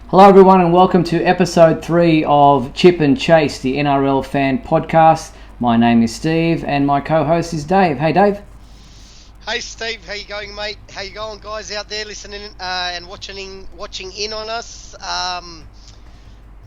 Hello everyone and welcome to episode 3 of Chip and Chase, the NRL Fan Podcast. My name is Steve and my co-host is Dave. Hey Dave. Hey Steve, how you going mate? How you going guys out there listening and watching in on us?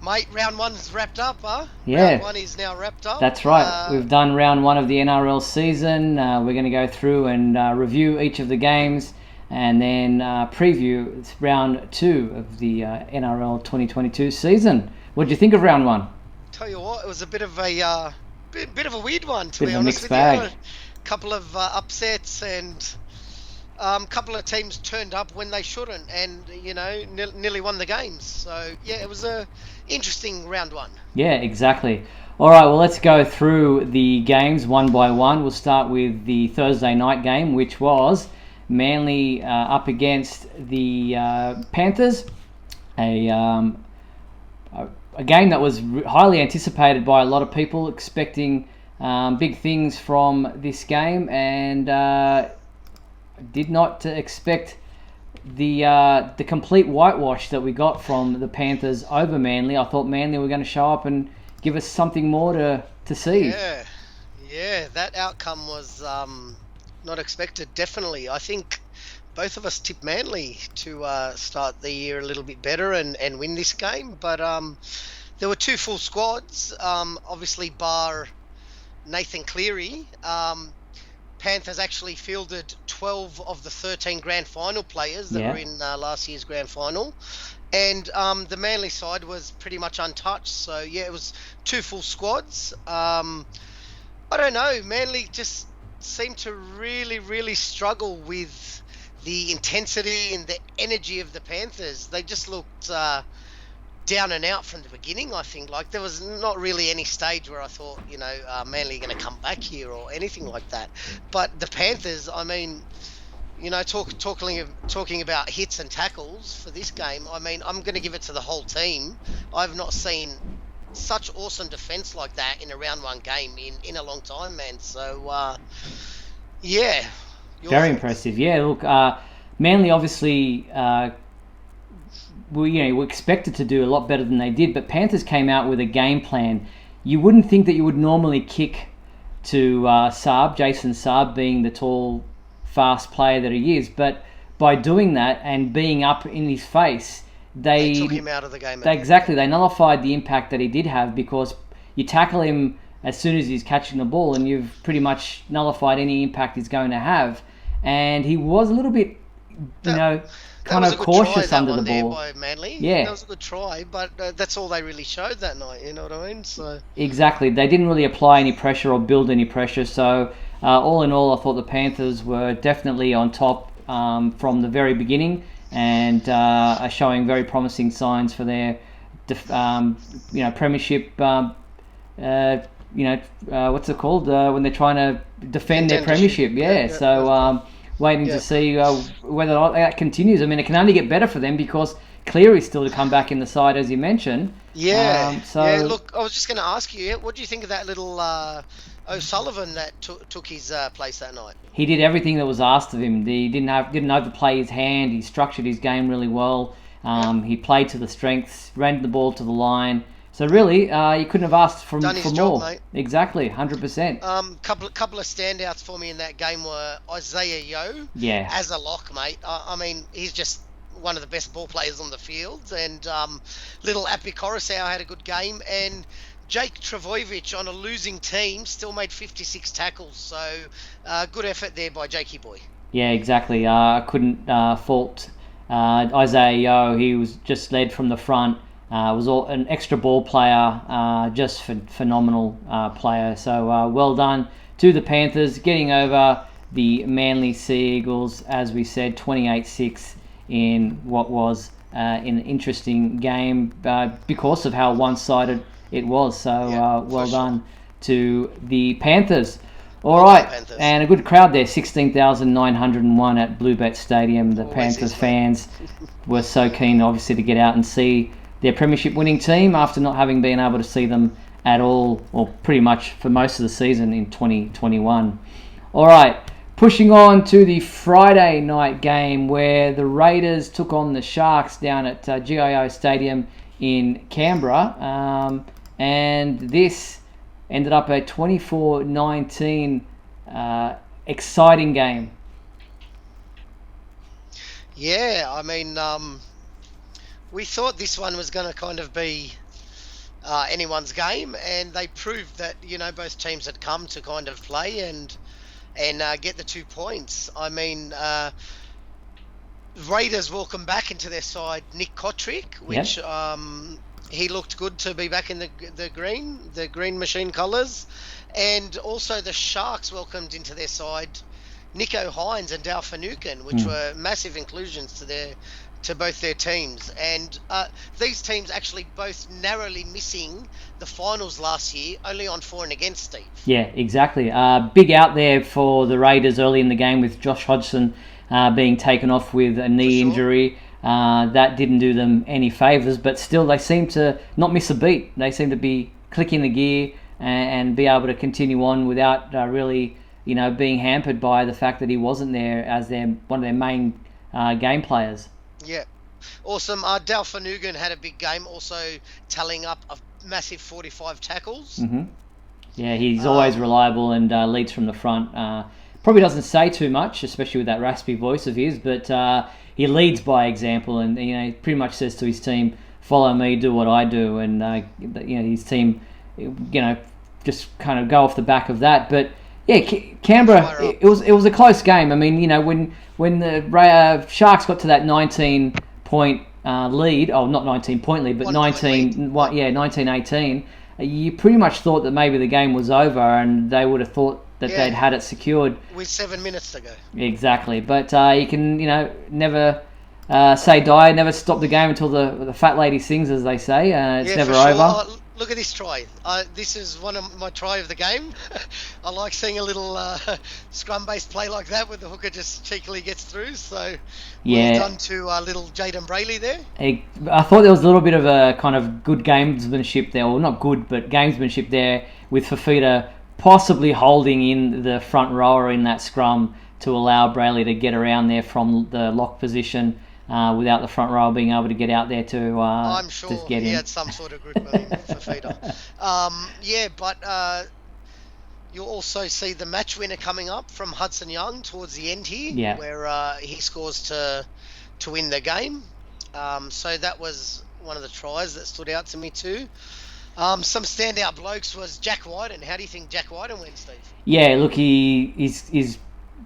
Mate, round one's wrapped up, huh? Yeah. Round one is now wrapped up. That's right. We've done round 1 of the NRL season. We're going to go through and review each of the games and then preview round 2 of the NRL 2022 season. What did you think of round 1? Tell you what, it was a bit of a weird one, to be honest with you. Mixed bag. A couple of upsets and a couple of teams turned up when they shouldn't, and nearly won the games. So yeah, it was a interesting round 1. Yeah, exactly. All right, well let's go through the games one by one. We'll start with the Thursday night game, which was Manly up against the Panthers, a game that was highly anticipated by a lot of people, expecting big things from this game, and did not expect the complete whitewash that we got from the Panthers over Manly. I thought Manly were going to show up and give us something more to see. Yeah, that outcome was not expected, definitely. I think both of us tipped Manly to start the year a little bit better and win this game, but there were 2 full squads, obviously bar Nathan Cleary. Panthers actually fielded 12 of the 13 grand final players that were in last year's grand final, and the Manly side was pretty much untouched. So yeah, it was 2 full squads. I don't know, Manly just seemed to really struggle with the intensity and the energy of the Panthers. They just looked down and out from the beginning, I think. Like, there was not really any stage where I thought, Manly are going to come back here or anything like that. But the Panthers, I mean, talking about hits and tackles for this game, I mean, I'm going to give it to the whole team. I've not seen such awesome defense like that in a round 1 game in a long time, man. So, yeah. Very impressive. Yeah, look, Manly obviously we expected to do a lot better than they did, but Panthers came out with a game plan. You wouldn't think that you would normally kick to Saab, Jason Saab, being the tall, fast player that he is, but by doing that and being up in his face, they took him out of the game. They nullified the impact that he did have, because you tackle him as soon as he's catching the ball and you've pretty much nullified any impact he's going to have. And he was a little bit, kind of cautious under the ball. By Manly. Yeah, that was a good try, but that's all they really showed that night. You know what I mean? So exactly, they didn't really apply any pressure or build any pressure. So all in all, I thought the Panthers were definitely on top from the very beginning, and are showing very promising signs for their, premiership. What's it called when they're trying to defend their premiership? Waiting to see whether that continues. I mean, it can only get better for them because Cleary's still to come back in the side, as you mentioned. Look, I was just going to ask you, what do you think of that little O'Sullivan that took his place that night? He did everything that was asked of him. He didn't overplay his hand. He structured his game really well. He played to the strengths, ran the ball to the line. So really, you couldn't have asked for more. Job, mate. Exactly, 100%. Couple of standouts for me in that game were Isaiah Yeo. Yeah. As a lock, mate. I mean, he's just one of the best ball players on the field. And little Api Coruscant had a good game. And Jake Trbojevic, on a losing team, still made 56 tackles. So good effort there by Jakey boy. Yeah, exactly. I couldn't fault Isaiah Yeo. He was just led from the front. Was an extra ball player, just phenomenal player. So well done to the Panthers, getting over the Manly Sea Eagles, as we said, 28-6 in what was an interesting game because of how one-sided it was. So well done to the Panthers. All right, Panthers. And a good crowd there, 16,901 at Bluebet Stadium. The Panthers fans were so keen, obviously, to get out and see their premiership winning team after not having been able to see them at all, or pretty much for most of the season in 2021. All right, Pushing on to the Friday night game where the Raiders took on the Sharks down at GIO Stadium in Canberra. And this ended up a 24-19 exciting game. Yeah, I mean, we thought this one was going to kind of be anyone's game, and they proved that, both teams had come to kind of play and get the 2 points. I mean, Raiders welcome back into their side Nick Kotrick, which he looked good to be back in the green machine colours, and also the Sharks welcomed into their side Nico Hines and Dal Finucane, which were massive inclusions to both their teams. And these teams actually both narrowly missing the finals last year, only on for and against, Steve. Yeah, exactly. Big out there for the Raiders early in the game with Josh Hodgson being taken off with a knee injury. That didn't do them any favours, but still they seem to not miss a beat. They seem to be clicking the gear and be able to continue on without really, being hampered by the fact that he wasn't there as one of their main game players. Yeah, awesome. Dal Finucane had a big game, also tallying up a massive 45 tackles. Mm-hmm. Yeah, he's always reliable and leads from the front. Probably doesn't say too much, especially with that raspy voice of his, but he leads by example, and he pretty much says to his team, "Follow me, do what I do," and his team, just kind of go off the back of that. But yeah, Canberra, it was a close game. I mean, when the Sharks got to that 19-point lead, not 19-point lead, but 19-18, you pretty much thought that maybe the game was over and they would have thought that they'd had it secured. With 7 minutes to go. Exactly. But you can, never say die, never stop the game until the fat lady sings, as they say. It's never over. Look at this try. This is one of my try of the game. I like seeing a little scrum-based play like that where the hooker just cheekily gets through. So well done to little Jaden Brayley there. I thought there was a little bit of a kind of good gamesmanship there. Well, not good, but gamesmanship there with Fafita possibly holding in the front rower in that scrum to allow Brayley to get around there from the lock position. Without the front row being able to get out there to I'm sure to get he in. had some sort of grip with him for feeder. But you'll also see the match winner coming up from Hudson Young towards the end here, where he scores to win the game. So that was one of the tries that stood out to me too. Some standout blokes was Jack Wyden. How do you think Jack Wyden went, Steve? Yeah, look, he's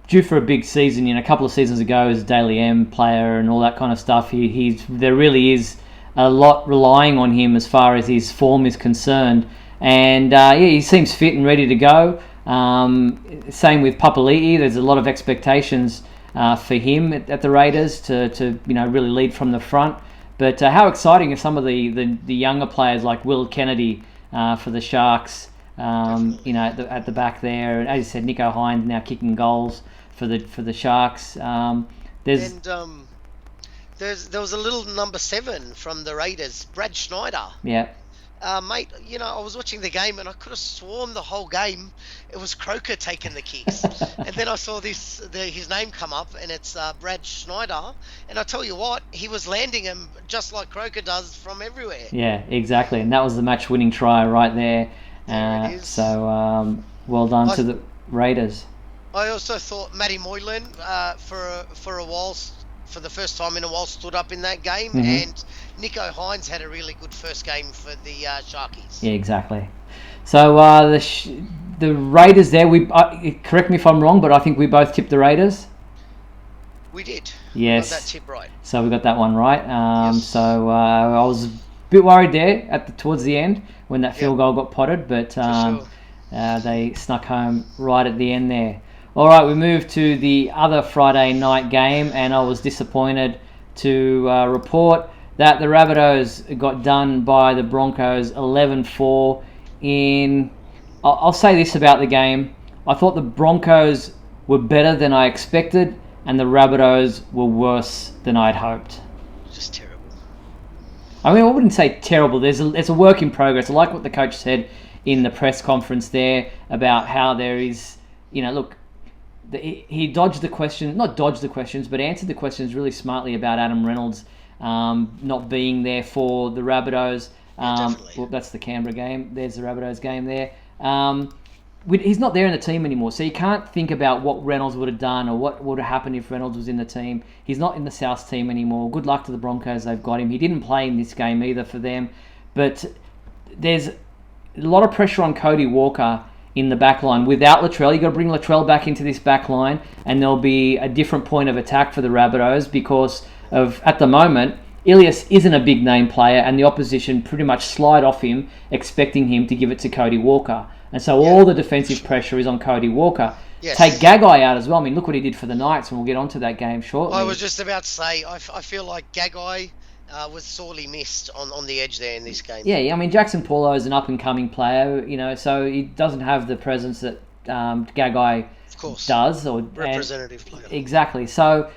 due for a big season. A couple of seasons ago as a Daily M player and all that kind of stuff. There really is a lot relying on him as far as his form is concerned. And he seems fit and ready to go. Same with Papali'i. There's a lot of expectations for him at the Raiders to really lead from the front. But how exciting are some of the younger players like Will Kennedy for the Sharks? At the back there, and as you said, Nico Hines now kicking goals for the Sharks. There was a little number 7 from the Raiders, Brad Schneider. Yeah. Mate, I was watching the game and I could have sworn the whole game it was Croker taking the kicks. And then I saw his name come up and it's Brad Schneider. And I tell you what, he was landing them just like Croker does from everywhere. Yeah, exactly. And that was the match-winning try right there. There it is. So well done to the Raiders. I also thought Matty Moylan for a while, for the first time in a while, stood up in that game, and Nico Hines had a really good first game for the Sharkies. Yeah, exactly. So the Raiders there, correct me if I'm wrong, but I think we both tipped the Raiders. We did. Yes. We got that tip right. So we got that one right. Yes. So I was a bit worried there towards the end when that field goal got potted, but they snuck home right at the end there. All right, we moved to the other Friday night game, and I was disappointed to report that the Rabbitohs got done by the Broncos 11-4 in... I'll say this about the game. I thought the Broncos were better than I expected, and the Rabbitohs were worse than I'd hoped. Just terrible. I mean, I wouldn't say terrible. There's a work in progress. I like what the coach said in the press conference there about how there is... look... he dodged the question, not dodged the questions, but answered the questions really smartly about Adam Reynolds not being there for the Rabbitohs. Well, that's the Canberra game. There's the Rabbitohs game there. He's not there in the team anymore, so you can't think about what Reynolds would have done or what would have happened if Reynolds was in the team. He's not in the South team anymore. Good luck to the Broncos, they've got him. He didn't play in this game either for them. But there's a lot of pressure on Cody Walker in the back line. Without Latrell, you've got to bring Latrell back into this back line, and there'll be a different point of attack for the Rabbitohs because of, at the moment, Ilias isn't a big name player, and the opposition pretty much slide off him, expecting him to give it to Cody Walker. And so all the defensive pressure is on Cody Walker. Yes. Take Gagai out as well. I mean, look what he did for the Knights, and we'll get onto that game shortly. I was just about to say, I feel like Gagai was sorely missed on the edge there in this game. Yeah, I mean, Jackson Paulo is an up-and-coming player, so he doesn't have the presence that Gagai does. Representative player. Exactly. So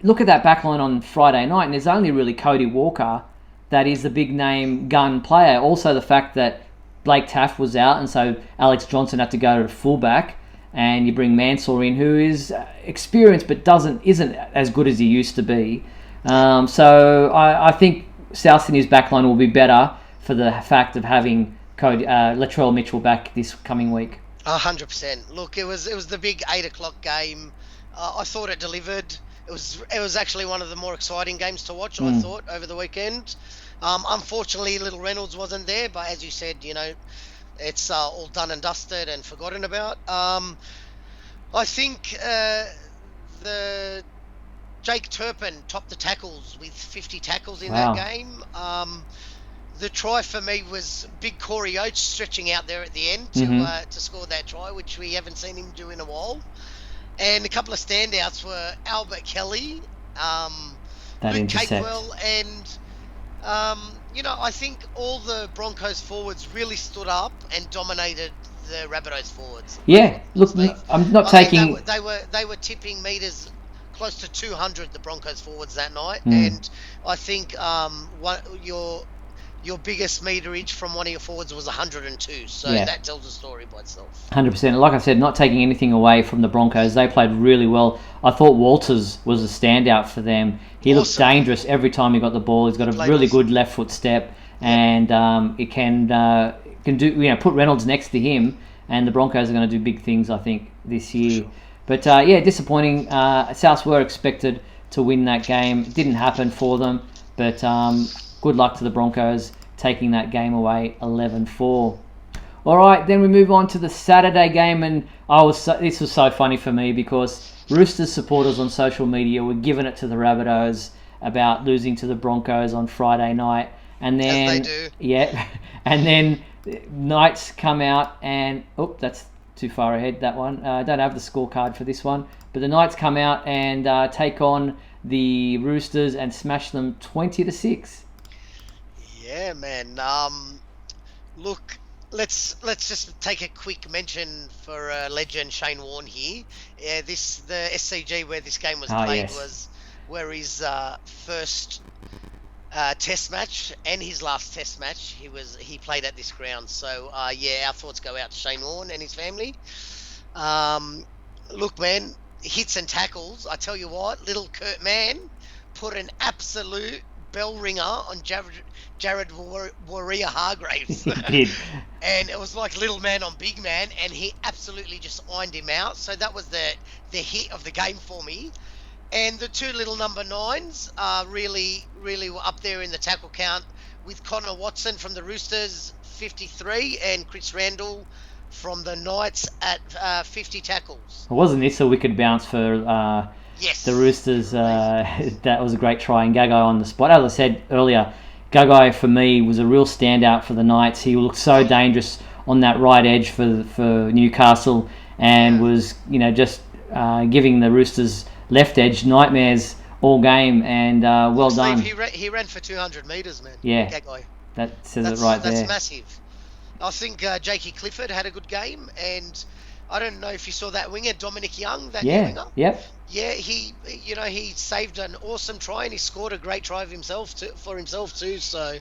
look at that backline on Friday night, and there's only really Cody Walker that is the big-name gun player. Also, the fact that Blake Taft was out, and so Alex Johnson had to go to the fullback, and you bring Mansour in, who is experienced but isn't as good as he used to be. So I think South Sydney's backline will be better for the fact of having Latrell Mitchell back this coming week. 100%. Look, it was the big 8:00 game. I thought it delivered. It was actually one of the more exciting games to watch. I thought over the weekend. Unfortunately, little Reynolds wasn't there, but as you said, it's all done and dusted and forgotten about. I think the Jake Turpin topped the tackles with 50 tackles in that game. The try for me was big Corey Oates stretching out there at the end to score that try, which we haven't seen him do in a while. And a couple of standouts were Albert Kelly, Luke Capewell, and I think all the Broncos forwards really stood up and dominated the Rabbitohs forwards. Yeah, look, I'm not taking. They were tipping meters close to 200, the Broncos forwards that night, and I think your biggest meterage from one of your forwards was 102, so that tells a story by itself. 100%. Like I said, not taking anything away from the Broncos. They played really well. I thought Walters was a standout for them. He looked dangerous every time he got the ball. He's got a really good left foot step, and it can do put Reynolds next to him, and the Broncos are going to do big things, I think, this year. Sure. But disappointing. Souths were expected to win that game. It didn't happen for them, but good luck to the Broncos taking that game away 11-4. All right, then we move on to the Saturday game, and this was so funny for me because Roosters supporters on social media were giving it to the Rabbitohs about losing to the Broncos on Friday night, and then as they do. Yeah, and then Knights come out and that's too far ahead, that one. I don't have the scorecard for this one, but the Knights come out and take on the Roosters and smash them 20-6. Yeah, man. Look, let's just take a quick mention for legend Shane Warne here. Yeah, the SCG where this game was played was where his first Test match and his last Test match he played at this ground. So our thoughts go out to Shane Warne and his family. Look, man, hits and tackles. I tell you what, little Kurt Mann put an absolute bell ringer on Jared Warrior-Hargraves. He did. And it was like little man on big man, and he absolutely just ironed him out. So that was the hit of the game for me. And the two little number 9s really were up there in the tackle count with Connor Watson from the Roosters, 53, and Chris Randall from the Knights at 50 tackles. Wasn't this a wicked bounce for the Roosters? That was a great try, and Gagai on the spot. As I said earlier, Gagai for me was a real standout for the Knights. He looked so dangerous on that right edge for Newcastle, and was just giving the Roosters left edge nightmares all game, and well done. He ran for 200 metres, man. Yeah, Gagai. That says it right there. That's massive. I think Jakey Clifford had a good game, and I don't know if you saw that winger, Dominic Young, that new winger. Yep. Yeah, he saved an awesome try, and he scored a great try for himself too. So,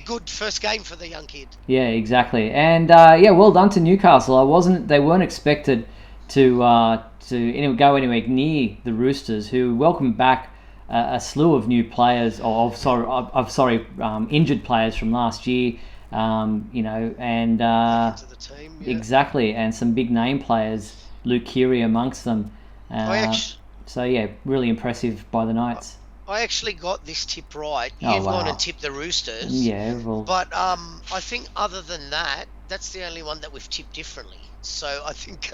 good first game for the young kid. Yeah, exactly. And well done to Newcastle. They weren't expected to go anywhere near the Roosters, who welcomed back a slew of new players, injured players from last year. And Into the team, yeah. exactly, and some big name players, Luke Keary amongst them. Really impressive by the Knights. I actually got this tip right. Oh, You've wow. gone and tipped the Roosters. Yeah, well, But I think other than that, that's the only one that we've tipped differently. So I think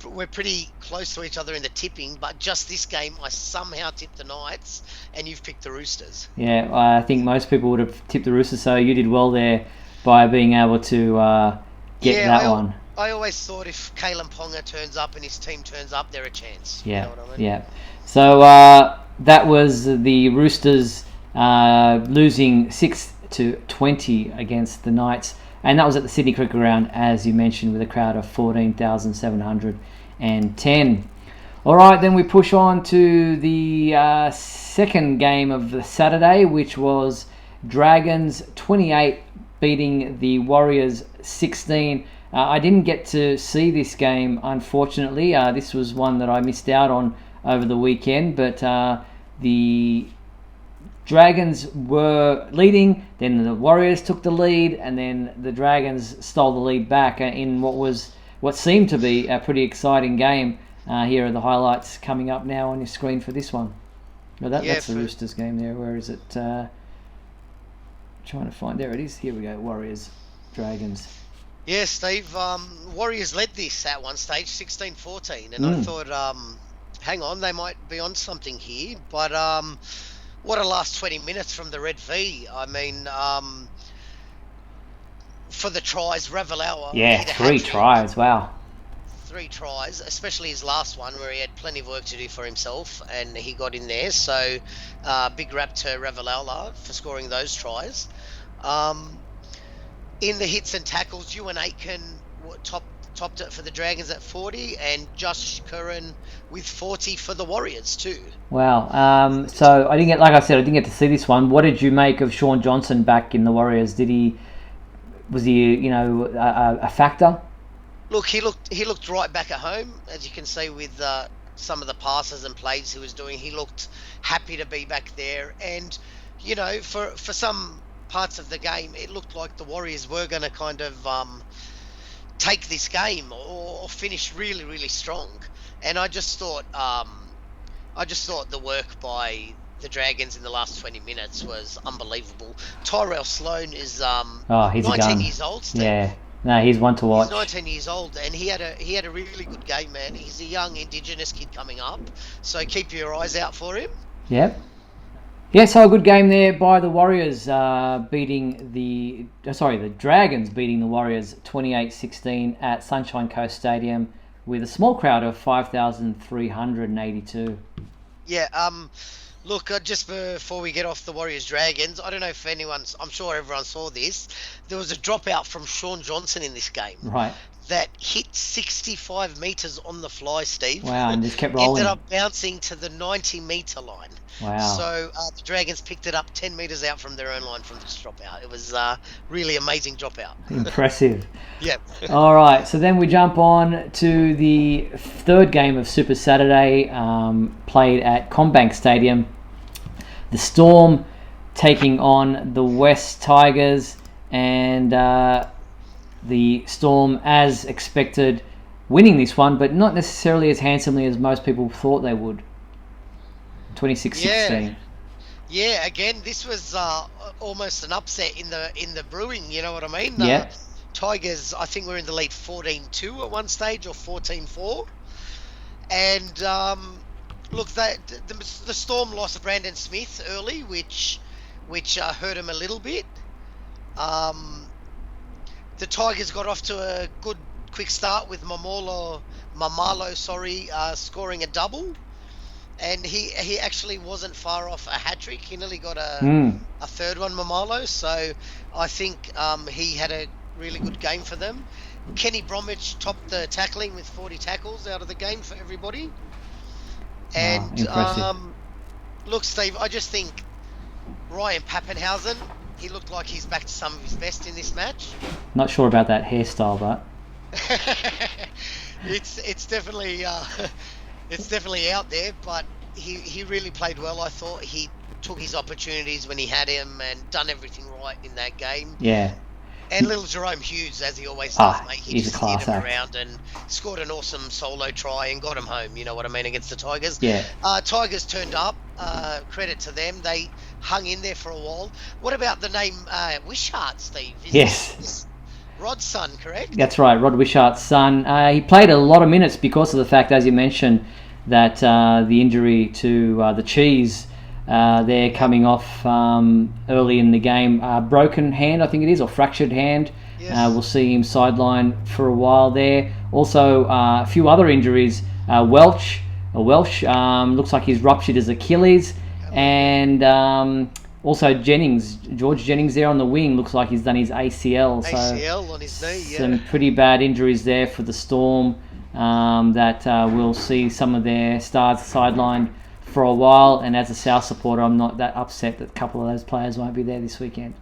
we're pretty close to each other in the tipping. But just this game, I somehow tipped the Knights, and you've picked the Roosters. yeah, I think most people would have tipped the Roosters, so you did well there by being able to get that one. I always thought if Kalen Ponga turns up and his team turns up, they're a chance. Yeah, You know what I mean? yeah. So that was the Roosters losing 6-20 against the Knights, and that was at the Sydney Cricket Ground, as you mentioned, with a crowd of 14,710. All right, then we push on to the second game of the Saturday, which was Dragons 28 beating the Warriors 16. I didn't get to see this game, unfortunately. This was one that I missed out on over the weekend, but the Dragons were leading, then the Warriors took the lead, and then the Dragons stole the lead back in what seemed to be a pretty exciting game. Here are the highlights coming up now on your screen for this one. Well, that's the Roosters game there. Where is it? Trying to find. There it is. Here we go. Warriors, Dragons. Yeah, Steve. Warriors led this at one stage, 16-14, and I thought, hang on, they might be on something here. But what a last 20 minutes from the Red V. I mean, for the tries, Ravalawa. Yeah, 3 tries. Wow. 3 tries, especially his last one where he had plenty of work to do for himself, and he got in there. So, big rap to Ravalawa for scoring those tries. In the hits and tackles, Ewan Aitken topped it for the Dragons at 40, and Josh Curran with 40 for the Warriors too. Wow. So I didn't get to see this one. What did you make of Sean Johnson back in the Warriors? Was he a factor? Look, he looked right back at home, as you can see with some of the passes and plays he was doing. He looked happy to be back there, and for some parts of the game, it looked like the Warriors were going to kind of take this game or finish really, really strong. And I just thought the work by the Dragons in the last 20 minutes was unbelievable. Tyrell Sloan is he's 19 years old. Steve. Yeah, no, he's one to watch. He's 19 years old, and he had a really good game, man. He's a young Indigenous kid coming up, so keep your eyes out for him. Yep. Yeah, so a good game there by the Warriors, beating the Dragons beating the Warriors 28-16 at Sunshine Coast Stadium with a small crowd of 5,382. Yeah, look, just before we get off the Warriors Dragons, I don't know if I'm sure everyone saw this. There was a dropout from Sean Johnson in this game. Right. That hit 65 metres on the fly, Steve. Wow, and just kept rolling. Ended up bouncing to the 90-metre line. Wow. So the Dragons picked it up 10 metres out from their own line from this dropout. It was really amazing dropout. Impressive. Yep. All right, so then we jump on to the third game of Super Saturday, played at Combank Stadium. The Storm taking on the West Tigers, and the Storm, as expected, winning this one, but not necessarily as handsomely as most people thought they would. 26-16. Yeah, again, this was almost an upset in the brewing, you know what I mean? Yeah. Tigers, I think, were in the lead 14-2 at one stage, or 14-4. And, look, the Storm lost Brandon Smith early, which hurt him a little bit. The Tigers got off to a good quick start with Mamalo, scoring a double, and he actually wasn't far off a hat trick. He nearly got a third one, Mamalo. So I think he had a really good game for them. Kenny Bromwich topped the tackling with 40 tackles out of the game for everybody. And look, Steve, I just think Ryan Pappenhausen, he looked like he's back to some of his best in this match. Not sure about that hairstyle, but It's definitely it's definitely out there, but he really played well. I thought he took his opportunities when he had him and done everything right in that game. Yeah. And little Jerome Hughes, as he always does, mate, he He's a just steered class him act. around and scored an awesome solo try and got him home. You know what I mean, against the Tigers. Yeah. Tigers turned up. Credit to them. They hung in there for a while. What about the name Wishart, Steve? Yes. This Rod's son, correct? That's right, Rod Wishart's son. He played a lot of minutes because of the fact, as you mentioned, that the injury to the Cheese, they're coming off early in the game. Broken hand, I think it is, or fractured hand. Yes. We'll see him sidelined for a while there. Also, a few other injuries. Welch looks like he's ruptured his Achilles. And also George Jennings there on the wing, looks like he's done his ACL. ACL on his knee, yeah. Some pretty bad injuries there for the Storm that we'll see some of their stars sidelined for a while. And as a South supporter, I'm not that upset that a couple of those players won't be there this weekend.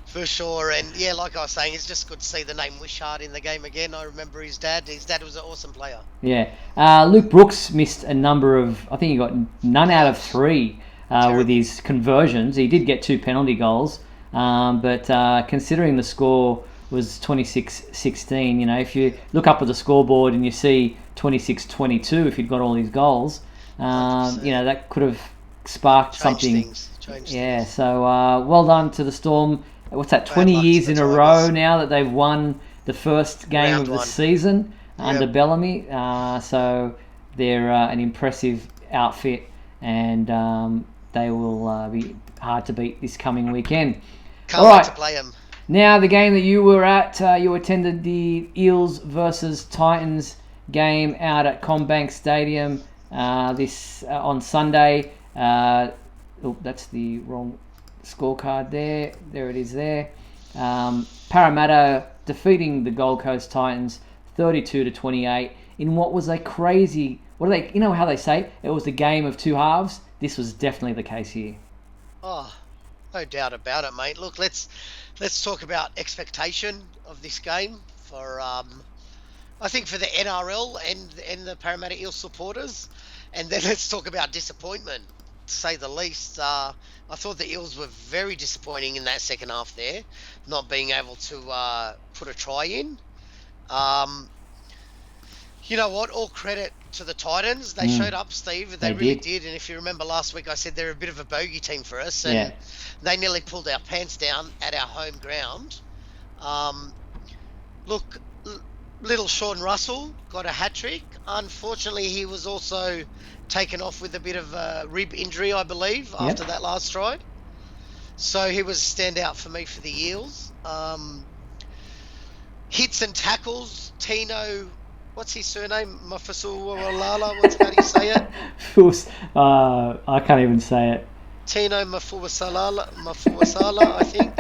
For sure, and yeah, like I was saying, it's just good to see the name Wishart in the game again. I remember his dad. His dad was an awesome player. Yeah. Luke Brooks missed a number of, I think he got none out of 3 with his conversions. He did get 2 penalty goals, but considering the score was 26-16, you know, if you look up at the scoreboard and you see 26-22, if you'd got all these goals, you know, that could have sparked something. Yeah, so well done to the Storm. What's that, 20 years in a row now that they've won the first game Round of the one. season under Bellamy. So they're an impressive outfit, and they will be hard to beat this coming weekend. Can't wait to play them. Now, the game that you were at, you attended the Eels versus Titans game out at CommBank Stadium this on Sunday. That's the wrong scorecard there. There it is there. Parramatta defeating the Gold Coast Titans 32-28 in what was a crazy... you know how they say it was the game of two halves? This was definitely the case here. Oh, no doubt about it, mate. Look, let's talk about expectation of this game for I think for the NRL and the Parramatta Eels supporters, and then let's talk about disappointment, to say the least. I thought the Eels were very disappointing in that second half there, not being able to put a try in. You know what? All credit to the Titans. They showed up, Steve. They really did. And if you remember last week, I said they're a bit of a bogey team for us. And they nearly pulled our pants down at our home ground. Look, little Sean Russell got a hat-trick. Unfortunately, he was also taken off with a bit of a rib injury, I believe, after that last stride. So he was a standout for me for the Eels. Hits and tackles, Tino... What's his surname? Mafusalala? How do you say it? I can't even say it. Tino Mafuasala, I think.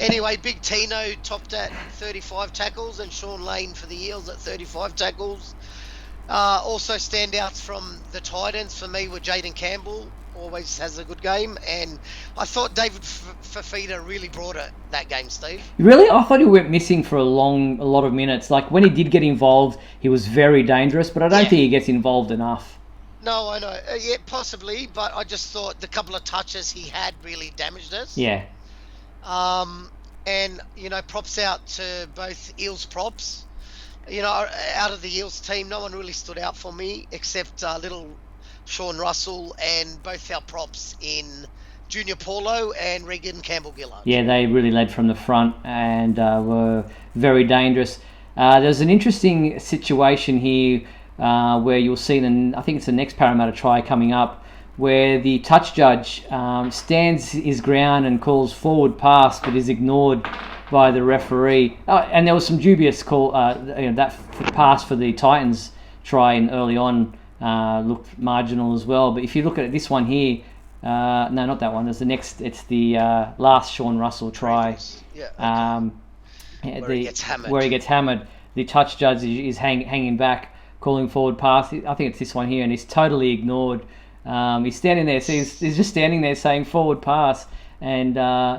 Anyway, Big Tino topped at 35 tackles, and Sean Lane for the Eels at 35 tackles. Also standouts from the Titans for me were Jaden Campbell, always has a good game, and I thought David Fafita really brought it that game, Steve. Really? I thought he went missing for a lot of minutes. Like, when he did get involved, he was very dangerous, but I don't think he gets involved enough. No, I know. Yeah, possibly, but I just thought the couple of touches he had really damaged us. Yeah. And, you know, props out to both Eels props. You know, out of the Eels team, no one really stood out for me except little Sean Russell and both our props in Junior Paulo and Regan Campbell-Gillard. Yeah, they really led from the front and were very dangerous. There's an interesting situation here where you'll see, I think it's the next Parramatta try coming up, where the touch judge stands his ground and calls forward pass, but is ignored by the referee. And there was some dubious call. That pass for the Titans try in early on looked marginal as well. But if you look at this one here, no, not that one. There's the next. It's the last Sean Russell try. Where he gets hammered. Where he gets hammered. The touch judge is hanging back, calling forward pass. I think it's this one here, and he's totally ignored. He's standing there. So he's just standing there saying forward pass, and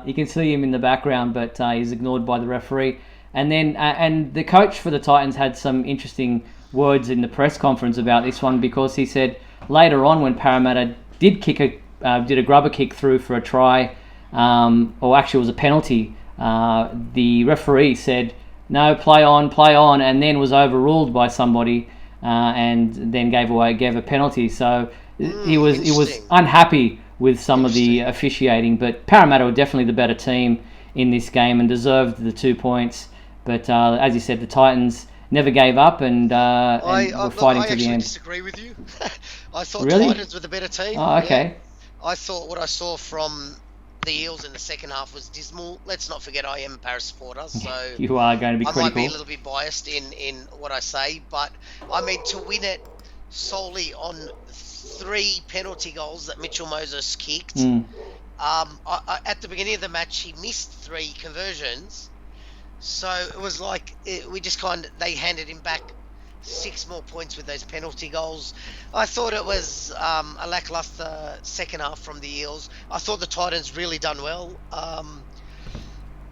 you can see him in the background, but he's ignored by the referee. And then and the coach for the Titans had some interesting words in the press conference about this one, because he said later on when Parramatta did a grubber kick through for a try, or actually it was a penalty, the referee said, no, play on, and then was overruled by somebody, and then gave a penalty. So he was unhappy with some of the officiating, but Parramatta were definitely the better team in this game and deserved the 2 points. But as you said, the Titans never gave up and were fighting to the end. I disagree with you. I thought Really? the Titans were the better team. Oh, okay. Yeah. I thought what I saw from the Eels in the second half was dismal. Let's not forget I am a Paris supporter, so you are going to be critical. I might be a little bit biased in what I say, but I mean, to win it solely on 3 penalty goals that Mitchell Moses kicked. At the beginning of the match, he missed 3 conversions, so it was like they handed him back 6 more points with those penalty goals. I thought it was a lackluster second half from the Eels. I thought the Titans really done well.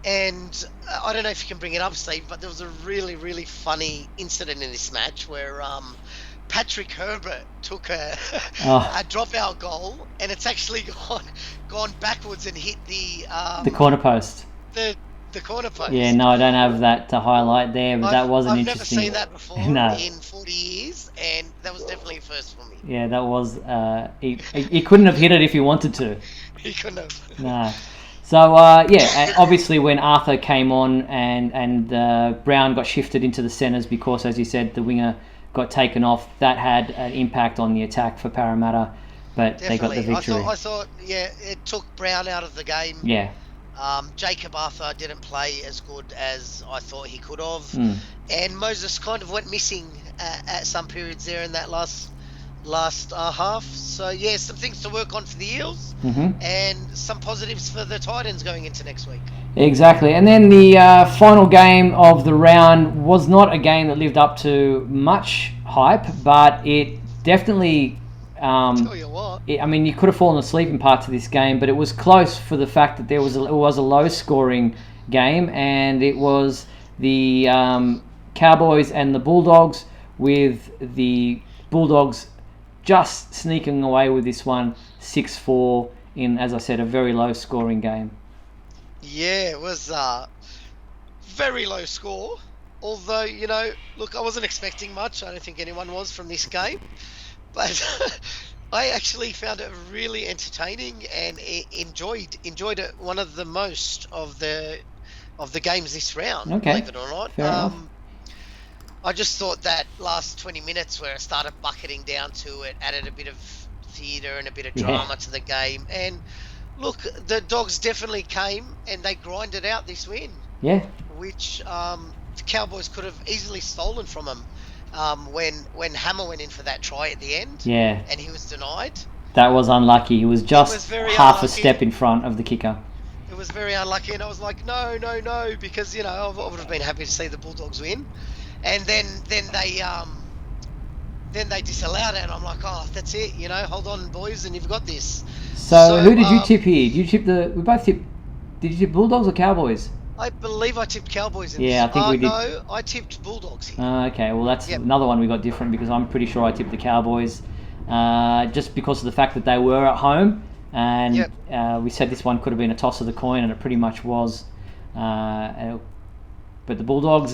And I don't know if you can bring it up, Steve, but there was a really, really funny incident in this match where Patrick Herbert took a dropout goal, and it's actually gone backwards and hit the corner post. The corner post. Yeah, no, I don't have that to highlight there, but that wasn't interesting. I've never seen that before in 40 years, and that was definitely a first for me. Yeah, that was... he couldn't have hit it if he wanted to. He couldn't have. No. So, obviously when Arthur came on and Brown got shifted into the centres because, as you said, the winger got taken off, that had an impact on the attack for Parramatta, but Definitely. They got the victory. I thought, it took Brown out of the game. Yeah. Jacob Arthur didn't play as good as I thought he could have, and Moses kind of went missing at some periods there in that last half. So some things to work on for the Eels, and some positives for the Titans going into next week. Exactly, and then the final game of the round was not a game that lived up to much hype, but it definitely... tell you what. You could have fallen asleep in parts of this game, but it was close for the fact that it was a low-scoring game, and it was the Cowboys and the Bulldogs, with the Bulldogs just sneaking away with this one, 6-4 in, as I said, a very low-scoring game. Yeah, it was very low score. Although, look, I wasn't expecting much. I don't think anyone was from this game. But I actually found it really entertaining and enjoyed it. One of the most of the games this round, believe it or not. Fair enough. I just thought that last 20 minutes where it started bucketing down to it added a bit of theatre and a bit of drama to the game. And look, the Dogs definitely came and they grinded out this win. Yeah. Which the Cowboys could have easily stolen from them. When Hammer went in for that try at the end, and he was denied. That was unlucky. He was just half a step in front of the kicker. It was very unlucky, and I was like, no, because I would have been happy to see the Bulldogs win, and then they disallowed it, and I'm like, oh, that's it, hold on, boys, and you've got this. So who did you tip here? Did you tip we both tipped? Did you tip Bulldogs or Cowboys? I believe I tipped Cowboys in this. I think we did. No, I tipped Bulldogs here. Okay, well that's another one we got different, because I'm pretty sure I tipped the Cowboys, just because of the fact that they were at home, and we said this one could have been a toss of the coin, and it pretty much was. But the Bulldogs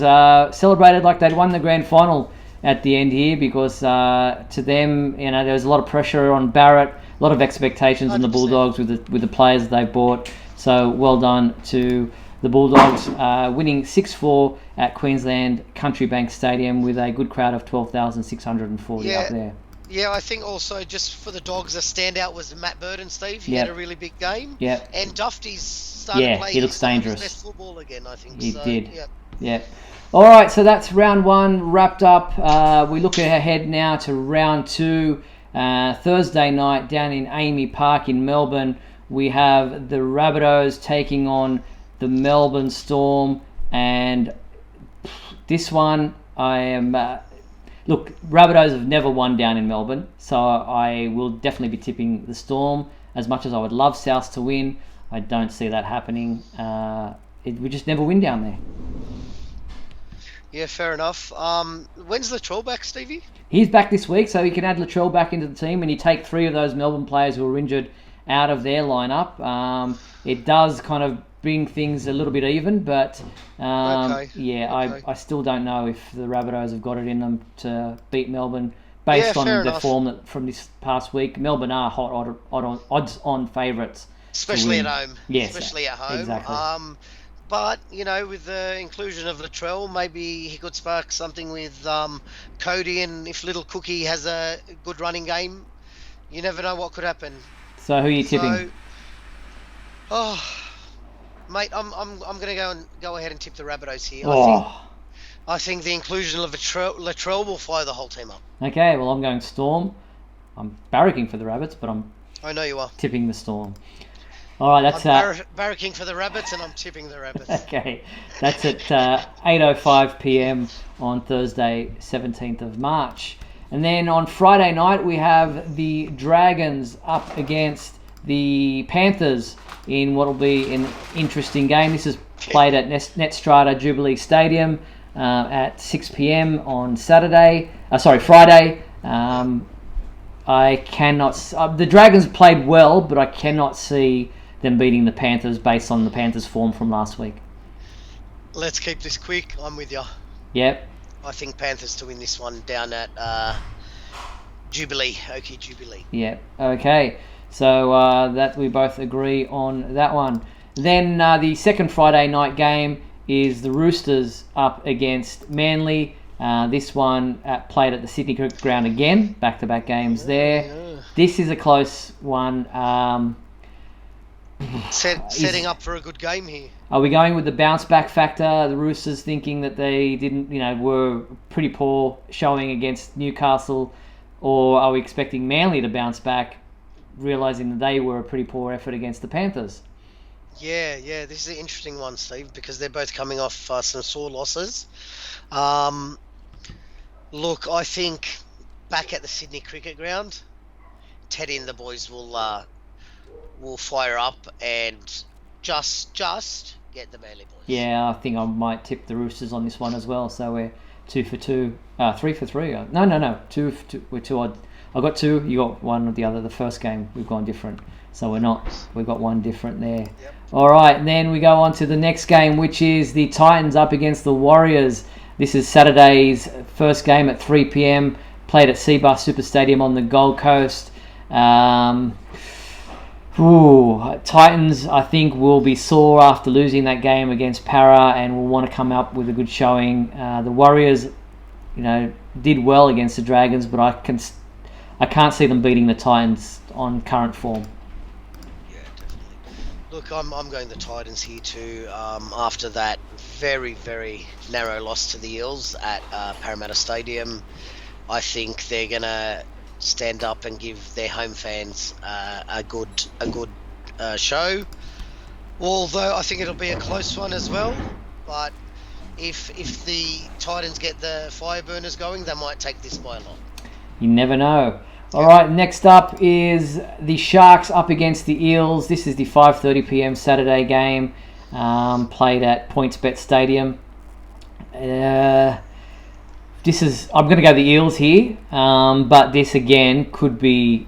celebrated like they'd won the grand final at the end here, because to them, there was a lot of pressure on Barrett, a lot of expectations 100%. On the Bulldogs with the players that they bought. So well done to the Bulldogs, winning 6-4 at Queensland Country Bank Stadium with a good crowd of 12,640 up there. Yeah, I think also just for the Dogs, a standout was Matt Burton, Steve. He had a really big game. Yeah. And Dufty's started playing his best football again, I think. He did. Yeah. All right, so that's round one wrapped up. We look ahead now to round two. Thursday night down in Amy Park in Melbourne, we have the Rabbitohs taking on the Melbourne Storm, and this one I am... look, Rabbitohs have never won down in Melbourne, so I will definitely be tipping the Storm. As much as I would love Souths to win, I don't see that happening. We just never win down there. Yeah, fair enough. When's Latrell back, Stevie? He's back this week, so he can add Latrell back into the team, and you take 3 of those Melbourne players who were injured out of their lineup. It does kind of bring things a little bit even, but Okay. I still don't know if the Rabbitohs have got it in them to beat Melbourne based on fair the enough. form from this past week. Melbourne are odds-on favourites. Especially at home. Yes, Especially at home. exactly. But, with the inclusion of Latrell, maybe he could spark something with Cody, and if Little Cookie has a good running game, you never know what could happen. So who are you tipping? Mate, I'm going to go ahead and tip the Rabbitohs here. I think the inclusion of Latrell will fire the whole team up. Okay, well, I'm going Storm. I'm barracking for the Rabbits, but I know you are. tipping the Storm. All right, that's I'm barracking for the Rabbits, and I'm tipping the Rabbits. okay. That's at 8:05 p.m. on Thursday, 17th of March. And then on Friday night, we have the Dragons up against the Panthers in what will be an interesting game. This is played at Netstrata Jubilee Stadium at 6 p.m. on Friday. I cannot. The Dragons played well, but I cannot see them beating the Panthers based on the Panthers' form from last week. Let's keep this quick. I'm with you. Yep. I think Panthers to win this one down at Jubilee. Yep. Okay. So that we both agree on that one. Then the second Friday night game is the Roosters up against Manly. This one played at the Sydney Cricket Ground again. Back-to-back games there. Yeah. This is a close one. Setting up for a good game here. Are we going with the bounce-back factor? The Roosters thinking that they didn't, were pretty poor showing against Newcastle, or are we expecting Manly to bounce back, realising that they were a pretty poor effort against the Panthers? Yeah, this is an interesting one, Steve, because they're both coming off some sore losses. Look, I think back at the Sydney Cricket Ground, Teddy and the boys will fire up and just get the Manly boys. Yeah, I think I might tip the Roosters on this one as well. So we're 2 for 2, 3 for 3. No, 2 for 2. We're 2 odd. I got 2. You got 1 or the other. The first game we've gone different, so we're not. We've got 1 different there. Yep. All right, and then we go on to the next game, which is the Titans up against the Warriors. This is Saturday's first game at 3 p.m. Played at Seabus Super Stadium on the Gold Coast. Titans, I think, will be sore after losing that game against Para and will want to come up with a good showing. The Warriors, did well against the Dragons, but I can't see them beating the Titans on current form. Yeah, definitely. Look, I'm going the Titans here too. After that very, very narrow loss to the Eels at Parramatta Stadium, I think they're gonna stand up and give their home fans a good show. Although I think it'll be a close one as well. But if the Titans get the Fireburners going, they might take this by a lot. You never know. All right, next up is the Sharks up against the Eels. This is the 5:30 p.m. Saturday game, played at PointsBet Stadium. I'm going to go the Eels here, but this again could be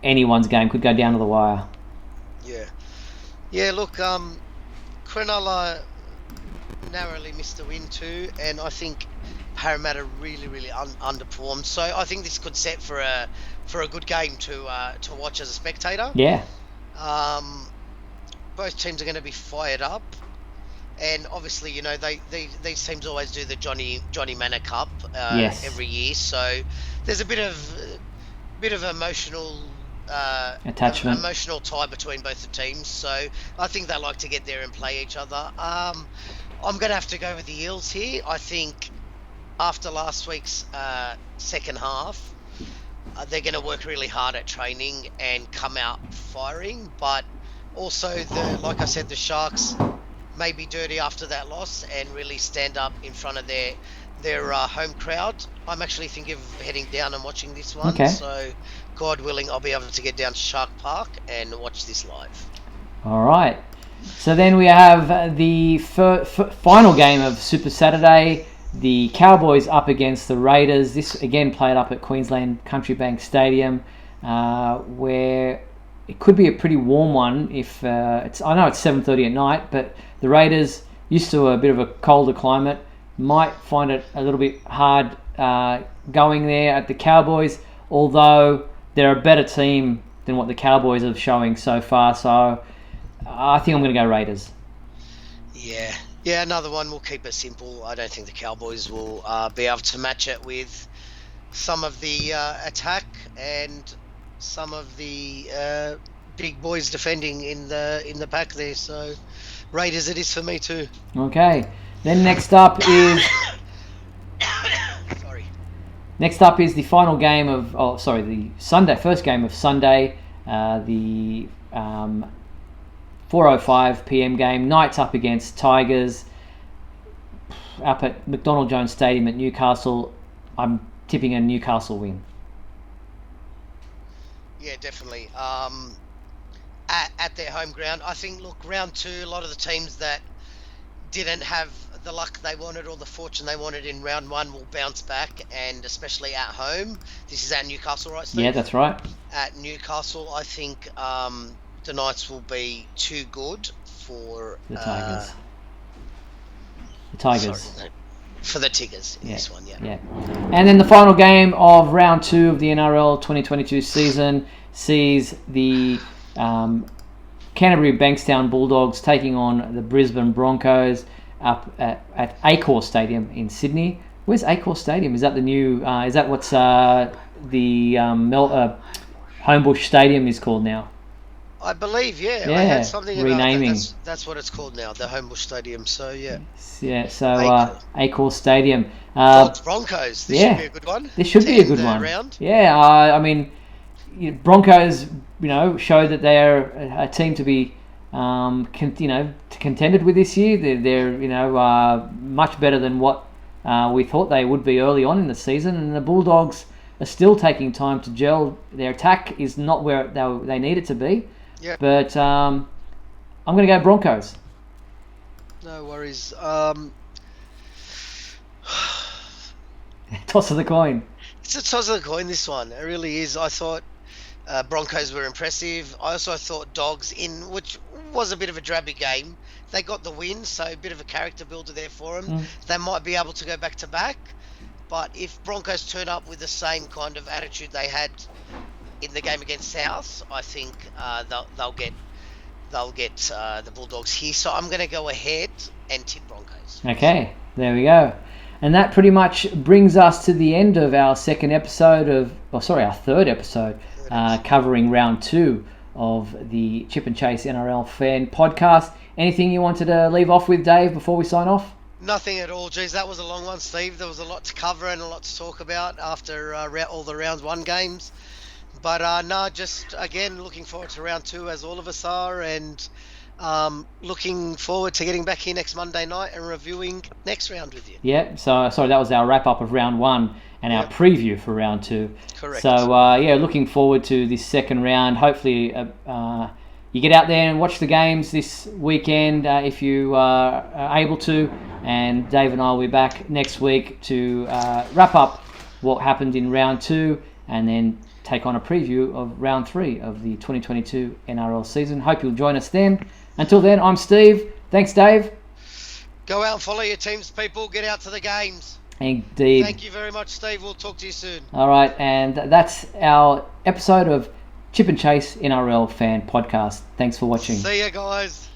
anyone's game. Could go down to the wire. Yeah. Look, Cronulla narrowly missed the win too, and I think Parramatta really, really underperformed. So I think this could set for a good game to watch as a spectator. Yeah. Both teams are going to be fired up, and obviously, these teams always do the Johnny Manor Cup Yes. every year. So there's a bit of emotional Attachment. emotional tie between both the teams. So I think they like to get there and play each other. I'm going to have to go with the Eels here. I think after last week's second half, they're going to work really hard at training and come out firing. But also, like I said, the Sharks may be dirty after that loss and really stand up in front of their home crowd. I'm actually thinking of heading down and watching this one. Okay. So, God willing, I'll be able to get down to Shark Park and watch this live. All right. So then we have the final game of Super Saturday. The Cowboys up against the Raiders. This again played up at Queensland Country Bank Stadium, where it could be a pretty warm one. If I know it's 7:30 at night, but the Raiders, used to a bit of a colder climate, might find it a little bit hard going there at the Cowboys. Although they're a better team than what the Cowboys are showing so far, so I think I'm going to go Raiders. Yeah, another one. We'll keep it simple. I don't think the Cowboys will be able to match it with some of the attack and some of the big boys defending in the pack there. So Raiders it is for me too. Okay. Then next up is the final game of the first game of Sunday, the 4:05 p.m. game. Knights up against Tigers up at McDonald Jones Stadium at Newcastle. I'm tipping a Newcastle win. Yeah, definitely. At their home ground. I think, look, round two, a lot of the teams that didn't have the luck they wanted or the fortune they wanted in round one will bounce back, and especially at home. This is at Newcastle, right, Steve? Yeah, that's right. At Newcastle, I think the Knights will be too good for the Tigers. Sorry, for the Tigers in this one, yeah. And then the final game of round two of the NRL 2022 season sees the Canterbury Bankstown Bulldogs taking on the Brisbane Broncos up at Accor Stadium in Sydney. Where's Accor Stadium? Is that the new? Is that what's the Homebush Stadium is called now? I believe, yeah. I had something renaming. About that's what it's called now, the Homebush Stadium. So yeah. Yeah. So Accor Stadium. Broncos. This should be a good one. This should be a good one. Round. Yeah. I mean, Broncos, show that they're a team to be, contended with this year. They're much better than what we thought they would be early on in the season, and the Bulldogs are still taking time to gel. Their attack is not where they need it to be. Yeah. But I'm going to go Broncos. No worries. Toss of the coin. It's a toss of the coin, this one. It really is. I thought Broncos were impressive. I also thought Dogs, which was a bit of a drabby game, they got the win, so a bit of a character builder there for them. They might be able to go back to back, but if Broncos turn up with the same kind of attitude they had in the game against South, I think they'll get the Bulldogs here. So I'm going to go ahead and tip Broncos. Okay, there we go. And that pretty much brings us to the end of our our third episode, covering round two of the Chip and Chase NRL Fan Podcast. Anything you wanted to leave off with, Dave, before we sign off? Nothing at all. Geez, that was a long one, Steve. There was a lot to cover and a lot to talk about after all the round one games. But no, just again looking forward to round two, as all of us are, and looking forward to getting back here next Monday night and reviewing next round with you. Yeah, so sorry, that was our wrap up of round one and our preview for round two. Correct. So looking forward to this second round. Hopefully you get out there and watch the games this weekend if you are able to, and Dave and I will be back next week to wrap up what happened in round two and then take on a preview of round three of the 2022 NRL season. Hope you'll join us then. Until then, I'm Steve. Thanks, Dave. Go out and follow your teams, people. Get out to the games. Indeed. Thank you very much, Steve. We'll talk to you soon. All right, and that's our episode of Chip and Chase NRL Fan Podcast. Thanks for watching. See ya, guys.